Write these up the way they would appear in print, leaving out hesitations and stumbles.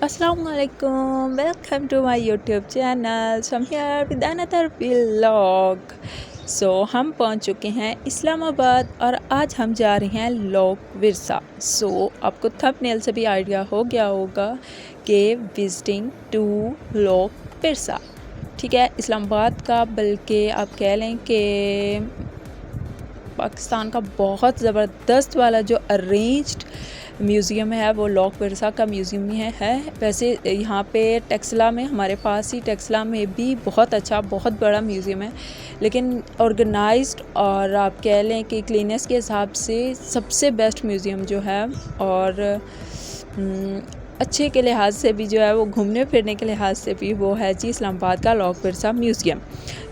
Assalamualaikum, welcome to my YouTube channel. So I'm here with another vlog. हम पहुंच चुके हैं इस्लामाबाद और आज हम जा रहे हैं लोक विरसा। आपको थंबनेल से भी आइडिया हो गया होगा कि विजिटिंग टू लोक विरसा, ठीक है, इस्लामाबाद का, बल्कि आप कह लें कि पाकिस्तान का बहुत ज़बरदस्त वाला जो अरेंज्ड म्यूज़ियम है वो लोक विरसा का म्यूज़ियम ही है। वैसे यहाँ पे टेक्सला में, हमारे पास ही टेक्सला में भी बहुत अच्छा, बहुत बड़ा म्यूज़ियम है, लेकिन ऑर्गेनाइज्ड और आप कह लें कि क्लीनेस के हिसाब से सबसे बेस्ट म्यूज़ियम जो है, और अच्छे के लिहाज से भी जो है, वो घूमने फिरने के लिहाज से भी, वो है जी इस्लामाबाद का लोक विरसा म्यूज़ियम।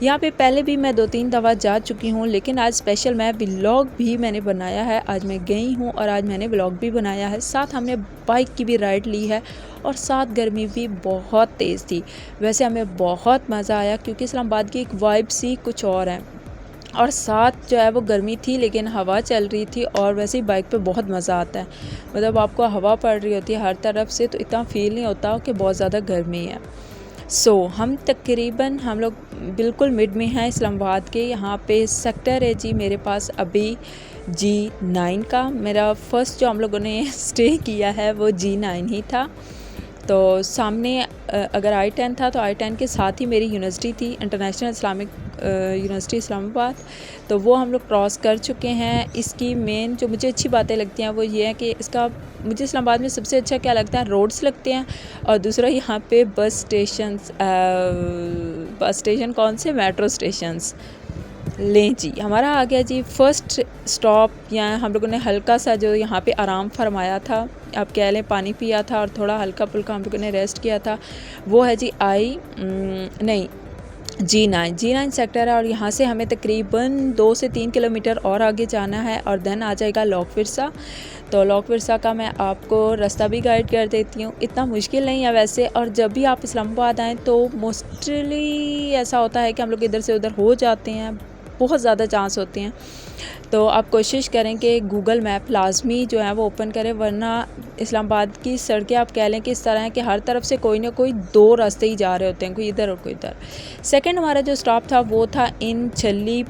यहाँ पे पहले भी मैं 2-3 दफ़ा जा चुकी हूँ, लेकिन आज स्पेशल मैं व्लॉग भी मैंने बनाया है। आज मैं गई हूँ और आज मैंने व्लॉग भी बनाया है, साथ हमने बाइक की भी राइड ली है, और साथ गर्मी भी बहुत तेज़ थी। वैसे हमें बहुत मज़ा आया क्योंकि इस्लामाबाद की एक वाइब सी कुछ और है, और साथ जो है वो गर्मी थी लेकिन हवा चल रही थी, और वैसे ही बाइक पे बहुत मज़ा आता है। मतलब आपको हवा पड़ रही होती है हर तरफ से, तो इतना फ़ील नहीं होता कि बहुत ज़्यादा गर्मी है। हम तकरीबन, हम लोग बिल्कुल मिड में हैं इस्लामाबाद के। यहाँ पे सेक्टर है जी मेरे पास अभी G9 का। मेरा फ़र्स्ट जो हम लोगों ने स्टे किया है वो G9 ही था। तो सामने अगर I-10 था तो I-10 के साथ ही मेरी यूनिवर्सिटी थी, इंटरनेशनल इस्लामिक यूनिवर्सिटी इस्लामाबाद। तो वो हम लोग क्रॉस कर चुके हैं। इसकी मेन जो मुझे अच्छी बातें लगती हैं वो ये है कि इसका, मुझे इस्लामाबाद में सबसे अच्छा क्या लगता है, रोड्स लगते हैं, और दूसरा यहाँ पे बस स्टेशन कौन से, मेट्रो स्टेशंस। लें जी, हमारा आ गया जी फर्स्ट स्टॉप। यहाँ हम लोगों ने हल्का सा जो यहाँ पे आराम फरमाया था, आप कह लें पानी पिया था, और थोड़ा हल्का फुल्का हम लोगों ने रेस्ट किया था। वो है जी G9 सेक्टर है, और यहाँ से हमें तकरीबन 2 से 3 किलोमीटर और आगे जाना है, और देन आ जाएगा लोक विरसा। तो लोक विरसा का मैं आपको रास्ता भी गाइड कर देती हूँ, इतना मुश्किल नहीं है वैसे। और जब भी आप इस्लामाबाद आएँ तो मोस्टली ऐसा होता है कि हम लोग इधर से उधर हो जाते हैं, बहुत ज़्यादा चांस होते हैं। तो आप कोशिश करें कि गूगल मैप लाजमी जो है वो ओपन करें, वरना इस्लामाबाद की सड़कें आप कह लें कि इस तरह है कि हर तरफ से कोई ना कोई 2 रास्ते ही जा रहे होते हैं, कोई इधर और कोई इधर। सेकंड हमारा जो स्टॉप था वो था इन छल्ली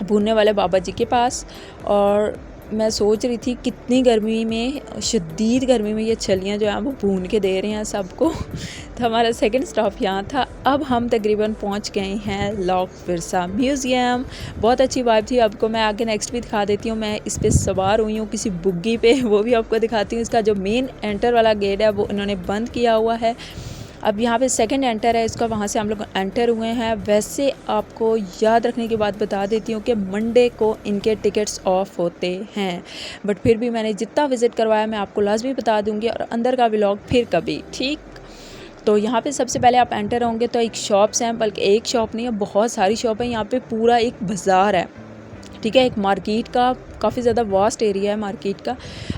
भूनने वाले बाबा जी के पास। और मैं सोच रही थी कितनी गर्मी में, शदीद गर्मी में, ये छलियाँ जो हैं वो भून के दे रहे हैं सबको। तो हमारा सेकंड स्टॉप यहाँ था। अब हम तकरीबन पहुँच गए हैं लोक विरसा म्यूज़ियम। बहुत अच्छी वाइब थी। आपको मैं आगे नेक्स्ट भी दिखा देती हूँ। मैं इस पर सवार हुई हूँ किसी बुग्गी पे, वो भी आपको दिखाती हूँ। इसका जो मेन एंटर वाला गेट है वो इन्होंने बंद किया हुआ है। अब यहाँ पे सेकंड एंटर है इसका, वहाँ से हम लोग एंटर हुए हैं। वैसे आपको याद रखने की बात बता देती हूँ कि मंडे को इनके टिकट्स ऑफ होते हैं, बट फिर भी मैंने जितना विज़िट करवाया मैं आपको लाजमी बता दूँगी, और अंदर का व्लॉग फिर कभी, ठीक। तो यहाँ पे सबसे पहले आप एंटर होंगे तो एक शॉप्स हैं, बल्कि एक शॉप नहीं है, बहुत सारी शॉप है। यहाँ पे पूरा एक बाज़ार है, ठीक है, एक मार्केट का, काफ़ी ज़्यादा वास्ट एरिया है मार्केट का।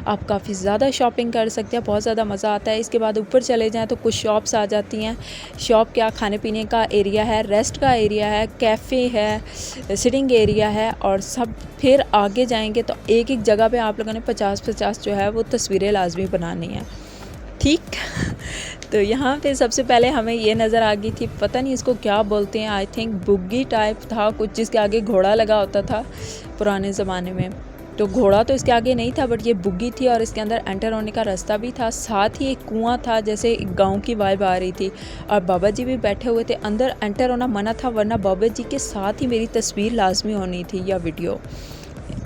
आप काफ़ी ज़्यादा शॉपिंग कर सकते हैं, बहुत ज़्यादा मज़ा आता है। इसके बाद ऊपर चले जाएं तो कुछ शॉप्स आ जाती हैं। शॉप क्या, खाने पीने का एरिया है, रेस्ट का एरिया है, कैफ़े है, सिटिंग एरिया है, और सब। फिर आगे जाएंगे तो एक एक जगह पे आप लोगों ने 50-50 जो है वो तस्वीरें लाजमी बनानी है, ठीक। तो यहाँ पे सबसे पहले हमें ये नज़र आ गई थी, पता नहीं इसको क्या बोलते हैं, आई थिंक बुग्गी टाइप था कुछ, जिसके आगे घोड़ा लगा होता था पुराने ज़माने में। तो घोड़ा तो इसके आगे नहीं था, बट ये बुग्गी थी, और इसके अंदर एंटर होने का रास्ता भी था। साथ ही एक कुआं था, जैसे एक गाँव की वाइब आ रही थी, और बाबा जी भी बैठे हुए थे। अंदर एंटर होना मना था, वरना बाबा जी के साथ ही मेरी तस्वीर लाजमी होनी थी या वीडियो,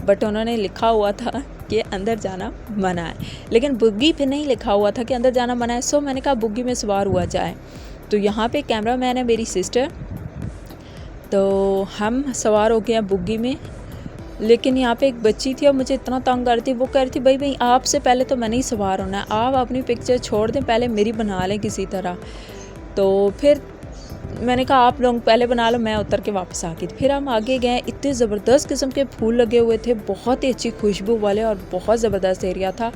बट उन्होंने लिखा हुआ था कि अंदर जाना मना है, लेकिन बुग्गी पे नहीं लिखा हुआ था कि अंदर जाना मना है। सो मैंने कहा बुग्गी में सवार हुआ जाए। तो यहाँ पे कैमरा मैन है मेरी सिस्टर, तो हम सवार हो गए हैं बुग्गी में। लेकिन यहाँ पे एक बच्ची थी और मुझे इतना तंग कर रही थी, वो कह रही थी भाई भाई आपसे पहले तो मैंने ही सवार होना है, आप अपनी पिक्चर छोड़ दें, पहले मेरी बना लें किसी तरह। तो फिर मैंने कहा आप लोग पहले बना लो, मैं उतर के वापस आ गई। फिर हम आगे गए, इतने ज़बरदस्त किस्म के फूल लगे हुए थे, बहुत ही अच्छी खुशबू वाले, और बहुत ज़बरदस्त एरिया था,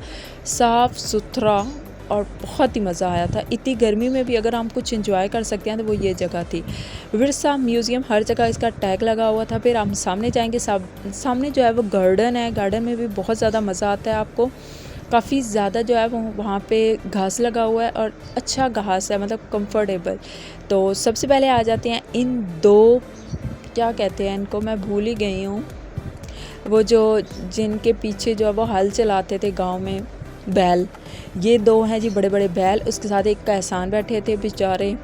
साफ़ सुथरा, और बहुत ही मज़ा आया था। इतनी गर्मी में भी अगर हम कुछ एंजॉय कर सकते हैं तो वो ये जगह थी। विरसा म्यूज़ियम, हर जगह इसका टैग लगा हुआ था। फिर हम सामने जाएंगे, सामने जो है वो गार्डन है, गार्डन में भी बहुत ज़्यादा मज़ा आता है आपको। काफ़ी ज़्यादा जो है वो वहाँ पे घास लगा हुआ है और अच्छा घास है, मतलब कंफर्टेबल। तो सबसे पहले आ जाते हैं इन दो, क्या कहते हैं इनको, मैं भूल ही गई हूँ, वो जो जिनके पीछे जो है वो हल चलाते थे गांव में, बैल। ये दो हैं जी बड़े बड़े बैल, उसके साथ एक एहसान बैठे थे बेचारे।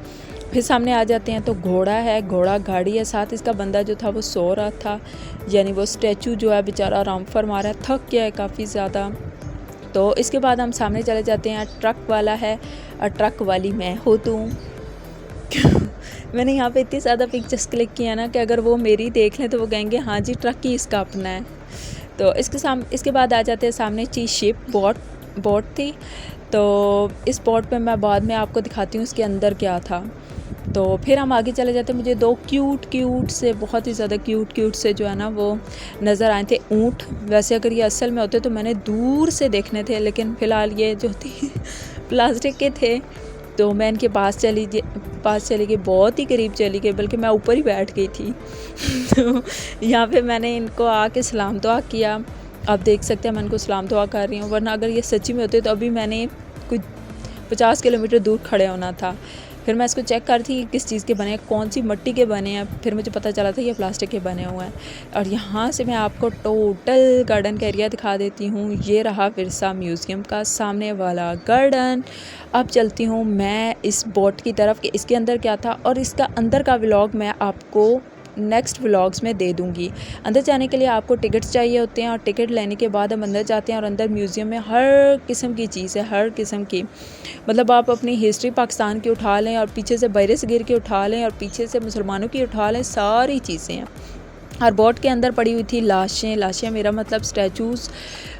फिर सामने आ जाते हैं तो घोड़ा है, घोड़ा गाड़ी है, साथ इसका बंदा जो था वो सो रहा था, यानी वो स्टैचू जो है बेचारा आराम फरमा रहा है, थक गया है काफ़ी ज़्यादा। तो इसके बाद हम सामने चले जाते हैं, ट्रक वाला है और ट्रक वाली मैं हो तू। मैंने यहाँ पे इतनी ज़्यादा पिक्चर्स क्लिक किया ना कि अगर वो मेरी देख लें तो वो कहेंगे हाँ जी ट्रक ही इसका अपना है। तो इसके बाद आ जाते हैं सामने चीज़ शिप बोट थी। तो इस बोट पे मैं बाद में आपको दिखाती हूँ इसके अंदर क्या था। तो फिर हम आगे चले जाते हैं, मुझे दो क्यूट से, बहुत ही ज़्यादा क्यूट से जो है ना वो नज़र आए थे, ऊँट। वैसे अगर ये असल में होते तो मैंने दूर से देखने थे, लेकिन फ़िलहाल ये जो थी प्लास्टिक के थे। तो मैं इनके पास चली गई, बहुत ही करीब चली गई, बल्कि मैं ऊपर ही बैठ गई थी। तो यहाँ पे मैंने इनको आके सलाम दुआ किया। आप देख सकते हैं मैं इनको सलाम दुआ कर रही हूँ, वरना अगर ये सच्ची में होते तो अभी मैंने कुछ 50 किलोमीटर दूर खड़े होना था। फिर मैं इसको चेक कर थी किस चीज़ के बने हैं, कौन सी मिट्टी के बने हैं, फिर मुझे पता चला था ये प्लास्टिक के बने हुए हैं। और यहाँ से मैं आपको टोटल गार्डन का एरिया दिखा देती हूँ। ये रहा विरसा म्यूज़ियम का सामने वाला गार्डन। अब चलती हूँ मैं इस बोट की तरफ कि इसके अंदर क्या था, और इसका अंदर का व्लॉग मैं आपको नेक्स्ट व्लॉग्स में दे दूँगी। अंदर जाने के लिए आपको टिकट्स चाहिए होते हैं, और टिकट लेने के बाद हम अंदर जाते हैं, और अंदर म्यूज़ियम में हर किस्म की चीज़ है, हर किस्म की, मतलब आप अपनी हिस्ट्री पाकिस्तान की उठा लें, और पीछे से बर सगीर की उठा लें, और पीछे से मुसलमानों की उठा लें, सारी चीज़ें हैं। और बोट के अंदर पड़ी हुई थी लाशें, मेरा मतलब स्टैचूज़।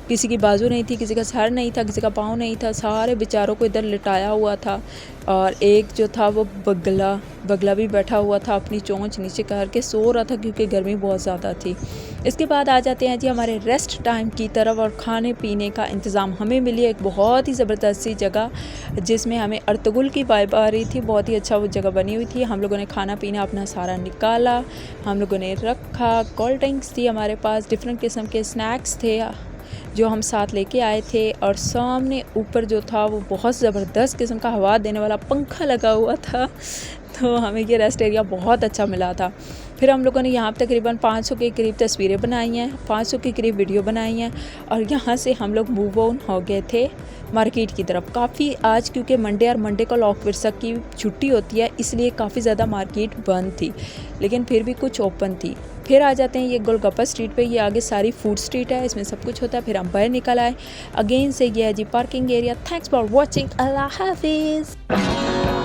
किसी की बाजू नहीं थी, किसी का सर नहीं था, किसी का पाँव नहीं था, सारे बेचारों को इधर लिटाया हुआ था। और एक जो था वो बगला भी बैठा हुआ था, अपनी चोंच नीचे करके सो रहा था क्योंकि गर्मी बहुत ज़्यादा थी। इसके बाद आ जाते हैं जी हमारे रेस्ट टाइम की तरफ, और खाने पीने का इंतज़ाम हमें मिली एक बहुत ही ज़बरदस्त सी जगह, जिसमें हमें अर्तुगरुल की वाइब आ रही थी। बहुत ही अच्छा वो जगह बनी हुई थी। हम लोगों ने खाना पीना अपना सारा निकाला, हम लोगों ने रखा, कोल्ड ड्रिंक्स थी हमारे पास, डिफरेंट किस्म के स्नैक्स थे जो हम साथ लेके आए थे। और सामने ऊपर जो था वो बहुत ज़बरदस्त किस्म का हवा देने वाला पंखा लगा हुआ था। तो हमें ये रेस्ट एरिया बहुत अच्छा मिला था। फिर हम लोगों ने यहाँ तकरीबन 500 के करीब तस्वीरें बनाई हैं, 500 के करीब वीडियो बनाई हैं, और यहाँ से हम लोग मूव ऑन हो गए थे मार्केट की तरफ। काफ़ी आज क्योंकि मंडे को लॉक विरसा की छुट्टी होती है, इसलिए काफ़ी ज़्यादा मार्केट बंद थी, लेकिन फिर भी कुछ ओपन थी। फिर आ जाते हैं ये गोलगप्पा स्ट्रीट पे, ये आगे सारी फूड स्ट्रीट है, इसमें सब कुछ होता है। फिर हम बाहर निकल आए, अगेन से ये है जी parking area. Thanks for watching, अल्लाह हाफिज़।